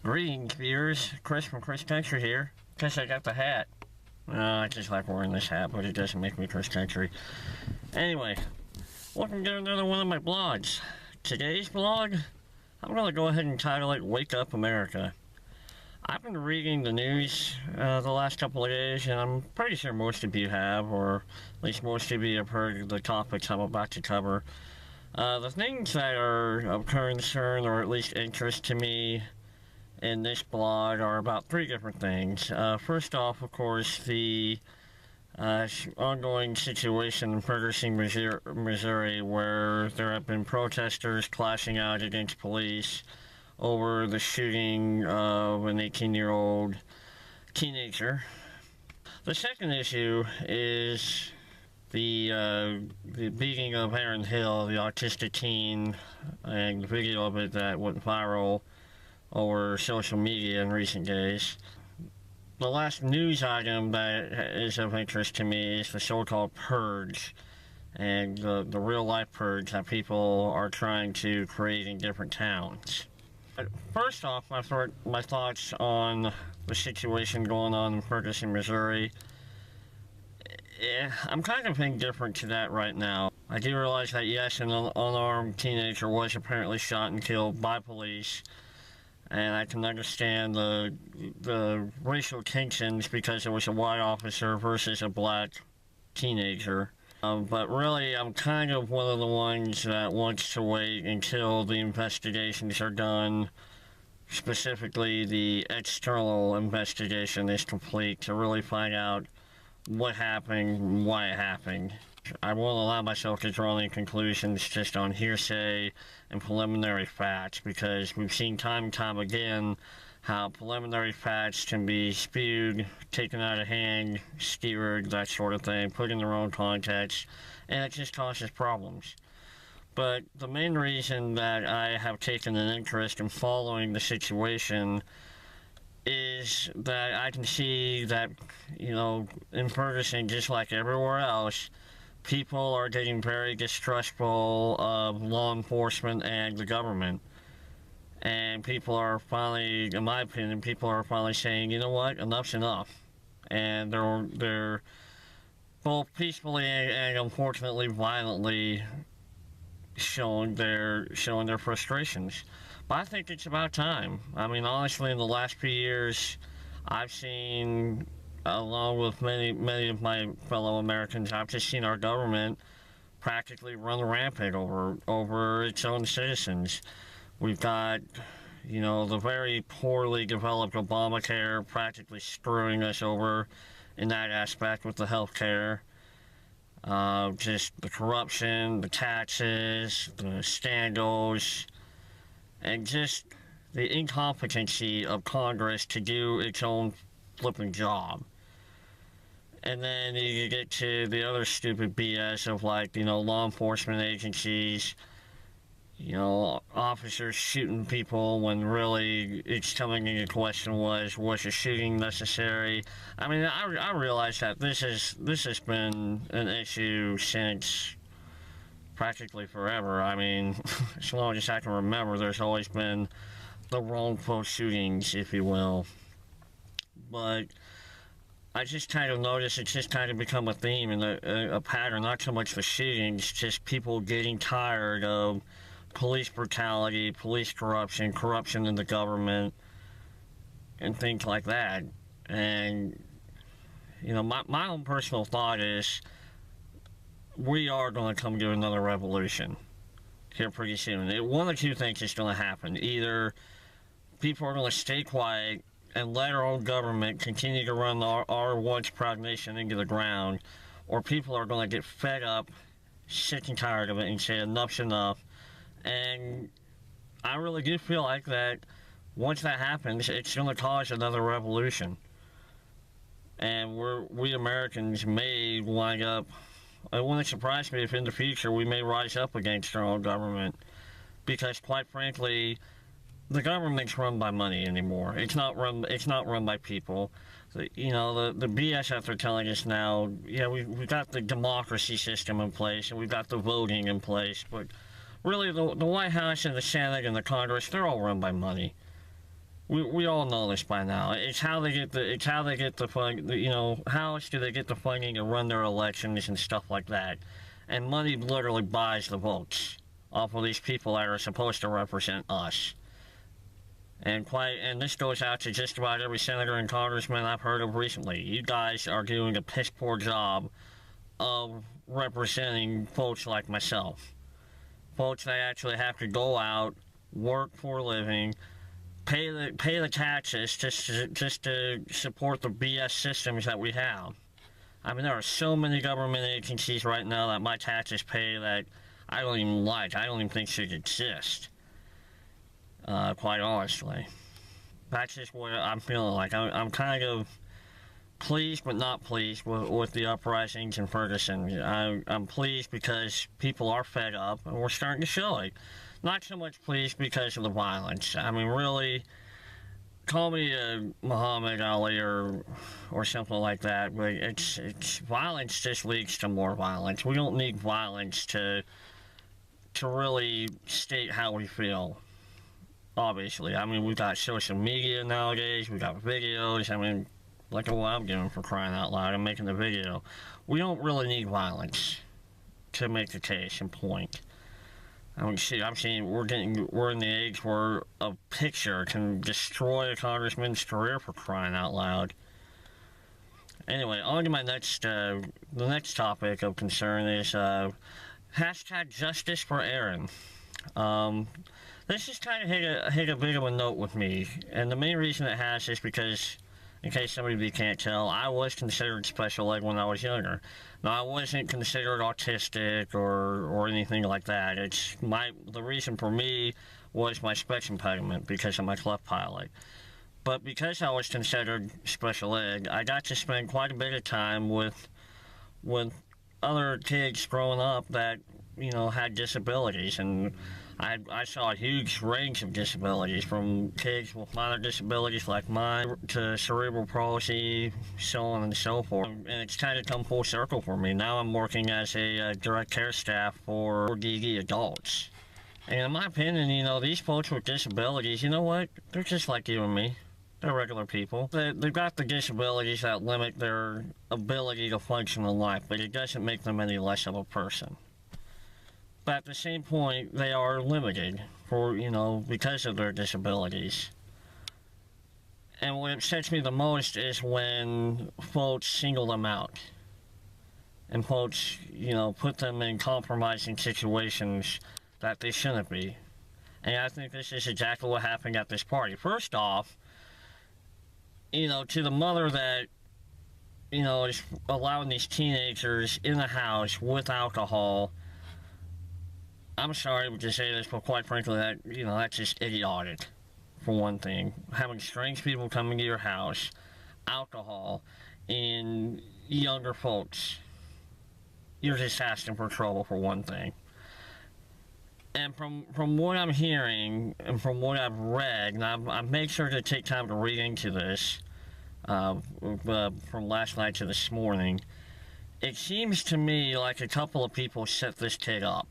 Greetings, viewers. Chris from Chris Country here. Guess I got the hat. I just like wearing this hat, but it doesn't make me Chris Country. Anyway, welcome to another one of my blogs. Today's blog, I'm going to go ahead and title it Wake Up America. I've been reading the news the last couple of days, and I'm pretty sure most of you have, or at least most of you have heard the topics I'm about to cover. The things that are of concern, or at least interest to me, in this blog are about three different things. First off, of course, the ongoing situation in Ferguson, Missouri, where there have been protesters clashing out against police over the shooting of an 18-year-old teenager. The second issue is the beating of Aaron Hill, the autistic teen, and the video of it that went viral over social media in recent days. The last news item that is of interest to me is the so-called purge, and the real-life purge that people are trying to create in different towns. But first off, my thoughts on the situation going on in Ferguson, Missouri. I'm kind of indifferent to that right now. I do realize that, yes, an unarmed teenager was apparently shot and killed by police, and I can understand the racial tensions because it was a white officer versus a black teenager. But really, I'm kind of one of the ones that wants to wait until the investigations are done, specifically the external investigation is complete, to really find out what happened, why it happened. I won't allow myself to draw any conclusions just on hearsay and preliminary facts, because we've seen time and time again how preliminary facts can be spewed, taken out of hand, skewered, that sort of thing, put in the wrong context, and it just causes problems. But the main reason that I have taken an interest in following the situation is that I can see that, in Ferguson, just like everywhere else, people are getting very distrustful of law enforcement and the government. And people are finally, in my opinion, people are finally saying, you know what, enough's enough. And they're both peacefully and unfortunately violently showing their frustrations. But I think it's about time. I mean, honestly, in the last few years, I've seen, along with many of my fellow Americans, I've just seen our government practically run rampant over its own citizens. We've got, the very poorly developed Obamacare practically screwing us over in that aspect with the health care. Just the corruption, the taxes, the scandals, and just the incompetency of Congress to do its own flipping job. And then you get to the other stupid BS of, law enforcement agencies, officers shooting people when really it's coming into question was a shooting necessary? I mean, I realize that this has been an issue since practically forever. I mean, as long as I can remember, there's always been the wrongful shootings, if you will. But I just kind of noticed it's just kind of become a theme and a pattern, not so much the shootings, just people getting tired of police brutality, police corruption in the government, and things like that. And, my own personal thought is we are going to come to another revolution here pretty soon. One of two things is going to happen. Either people are going to stay quiet and let our own government continue to run our once proud nation into the ground, or people are going to get fed up, sick and tired of it, and say enough's enough. And I really do feel like that once that happens, it's going to cause another revolution. And we Americans may wind up, it wouldn't surprise me if in the future we may rise up against our own government. Because quite frankly, the government's run by money anymore. It's not run by people. The BS that they're telling us now, we've got the democracy system in place and we've got the voting in place, but really, the White House and the Senate and the Congress, they're all run by money. We all know this by now. It's how they get the fund. You know, how else do they get the funding to run their elections and stuff like that? And money literally buys the votes off of these people that are supposed to represent us. And this goes out to just about every senator and congressman I've heard of recently. You guys are doing a piss poor job of representing folks like myself. Folks that actually have to go out, work for a living, pay the taxes just to support the BS systems that we have. I mean, there are so many government agencies right now that my taxes pay that I don't even like. I don't even think should exist. Quite honestly, that's just what I'm feeling like. I'm kind of pleased but not pleased with the uprisings in Ferguson. I'm pleased because people are fed up and we're starting to show it. Not so much pleased because of the violence. I mean, really, call me a Muhammad Ali or something like that, but it's violence just leads to more violence. We don't need violence to really state how we feel. Obviously, I mean, we've got social media nowadays, we've got videos. I mean, look at what I'm doing, for crying out loud. I'm making the video. We don't really need violence to make the case and point. I mean, see, I'm saying we're in the age where a picture can destroy a congressman's career, for crying out loud. Anyway, on to my the next topic of concern is hashtag justice for Aaron. This just kind of hit a bit of a note with me, and the main reason it has is because, in case somebody can't tell, I was considered special ed when I was younger. Now, I wasn't considered autistic or anything like that. The reason for me was my speech impediment because of my cleft palate. But because I was considered special ed, I got to spend quite a bit of time with other kids growing up that, you know, had disabilities, and I saw a huge range of disabilities, from kids with minor disabilities like mine to cerebral palsy, so on and so forth. And it's kind of come full circle for me. Now I'm working as a direct care staff for DD adults. And in my opinion, you know, these folks with disabilities, you know what? They're just like you and me. They're regular people. They've got the disabilities that limit their ability to function in life, but it doesn't make them any less of a person. But at the same point, they are limited because of their disabilities. And what upsets me the most is when folks single them out. And folks, put them in compromising situations that they shouldn't be. And I think this is exactly what happened at this party. First off, to the mother that, is allowing these teenagers in the house with alcohol, I'm sorry to say this, but quite frankly, that's just idiotic, for one thing. Having strange people come into your house, alcohol, and younger folks, you're just asking for trouble, for one thing. And from what I'm hearing, and from what I've read, and I've made sure to take time to read into this, from last night to this morning, it seems to me like a couple of people set this kid up.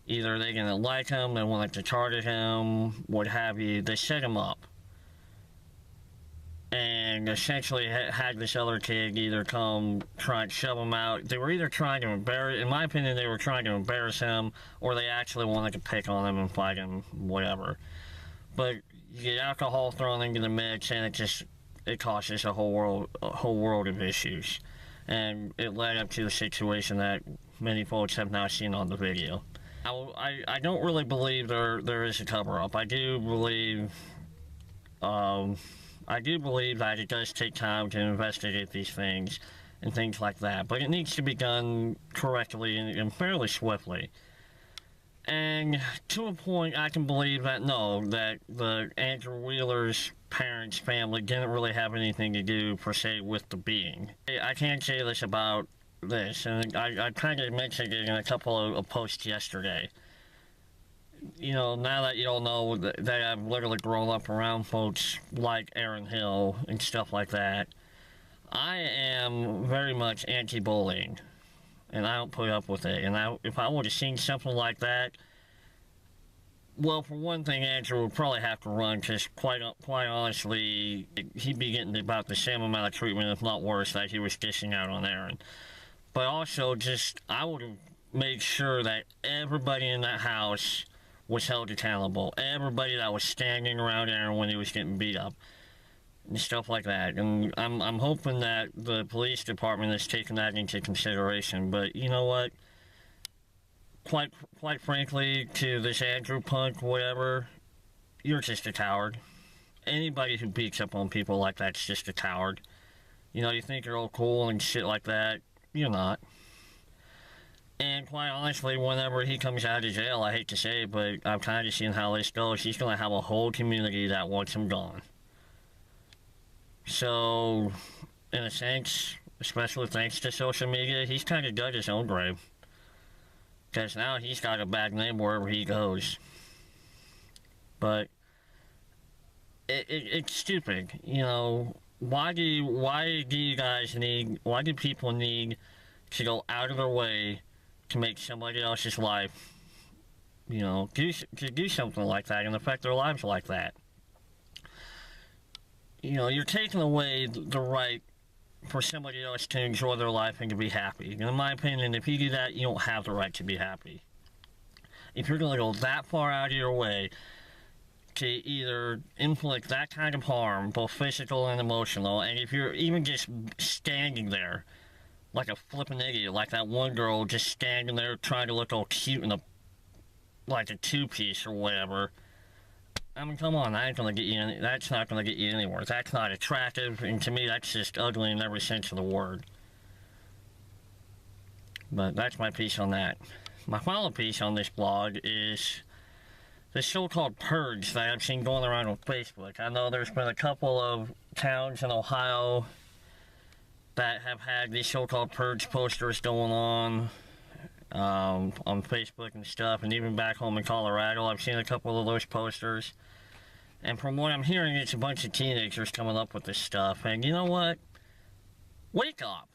Either they didn't like him, they wanted to target him, what have you. They set him up. And essentially had this other kid either come try and shove him out. They were either trying to in my opinion, they were trying to embarrass him, or they actually wanted to pick on him and fight him, whatever. But you get alcohol thrown into the mix, and it causes a whole world of issues. And it led up to the situation that many folks have now seen on the video. I don't really believe there is a cover-up. I do believe that it does take time to investigate these things and things like that, but it needs to be done correctly and fairly swiftly. And to a point, I can believe that the Andrew Wheeler's parents' family didn't really have anything to do, per se, with the beating. I can't say this about this, and I kind of mentioned it in a couple of posts yesterday. Now that you all know that I've literally grown up around folks like Aaron Hill and stuff like that, I am very much anti-bullying, and I don't put up with it. And if I would have seen something like that, Well, for one thing, Andrew would probably have to run because, quite honestly, he'd be getting about the same amount of treatment, if not worse, that he was dishing out on Aaron. But also, I would have made sure that everybody in that house was held accountable. Everybody that was standing around Aaron when he was getting beat up and stuff like that. And I'm hoping that the police department is taking that into consideration. But you know what? Quite frankly, to this Andrew punk, whatever, you're just a coward. Anybody who beats up on people like that's just a coward. You know, you think you're all cool and shit like that. You're not. And quite honestly, whenever he comes out of jail, I hate to say it, but I'm kind of seeing how this goes. He's going to have a whole community that wants him gone. So, in a sense, especially thanks to social media, he's kind of dug his own grave. Because now he's got a bad name wherever he goes. But it's stupid. You know, why do people need to go out of their way to make somebody else's life, you know, do something like that and affect their lives like that? You know, you're taking away the right for somebody else to enjoy their life and to be happy. And in my opinion, if you do that, you don't have the right to be happy. If you're going to go that far out of your way to either inflict that kind of harm, both physical and emotional, and if you're even just standing there like a flippin' idiot, like that one girl just standing there trying to look all cute in like a two-piece or whatever, I mean, come on, that's not gonna get you anywhere. That's not attractive, and to me, that's just ugly in every sense of the word. But that's my piece on that. My final piece on this blog is the so-called purge that I've seen going around on Facebook. I know there's been a couple of towns in Ohio that have had these so-called purge posters going on Facebook and stuff, and even back home in Colorado, I've seen a couple of those posters. And from what I'm hearing, it's a bunch of teenagers coming up with this stuff. And you know what? Wake up.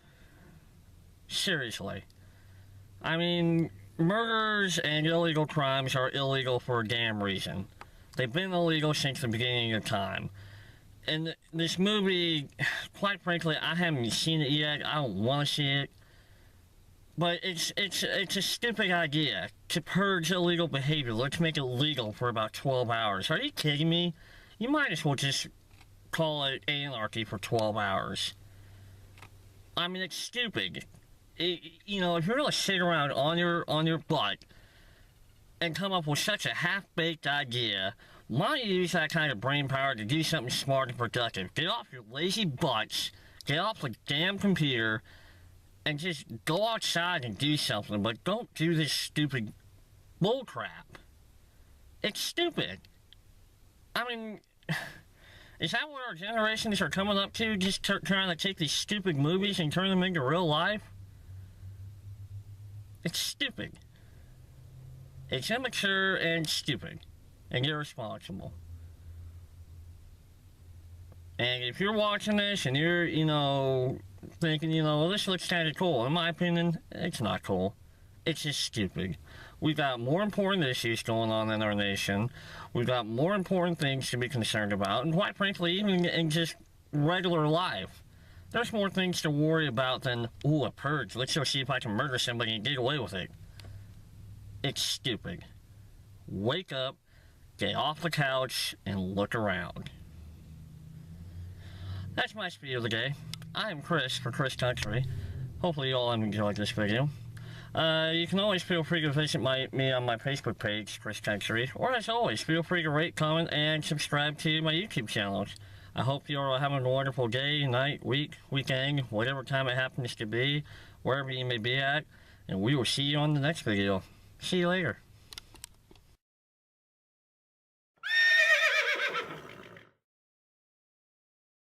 Seriously. I mean, murders and illegal crimes are illegal for a damn reason. They've been illegal since the beginning of time. And this movie, quite frankly, I haven't seen it yet. I don't want to see it. But it's a stupid idea to purge illegal behavior. Let's make it legal for about 12 hours. Are you kidding me? You might as well just call it anarchy for 12 hours. I mean, it's stupid. You know, if you're going to sit around on your butt and come up with such a half-baked idea, why don't you use that kind of brain power to do something smart and productive? Get off your lazy butts, get off the damn computer, and just go outside and do something, but don't do this stupid bullcrap. It's stupid. I mean, is that what our generations are coming up to? Just trying to take these stupid movies and turn them into real life? It's stupid. It's immature and stupid. And irresponsible. And if you're watching this and you're, you know, thinking, you know, well, this looks kind of cool. In my opinion, it's not cool. It's just stupid. We've got more important issues going on in our nation. We've got more important things to be concerned about. And quite frankly, even in just regular life, there's more things to worry about than, ooh, a purge. Let's go see if I can murder somebody and get away with it. It's stupid. Wake up, get off the couch, and look around. That's my spiel of the day. I am Chris for Chris Country. Hopefully you all have enjoyed this video. You can always feel free to visit me on my Facebook page, Chris Country, or as always, feel free to rate, comment, and subscribe to my YouTube channels. I hope you're all having a wonderful day, night, week, weekend, whatever time it happens to be, wherever you may be at, and we will see you on the next video. See you later.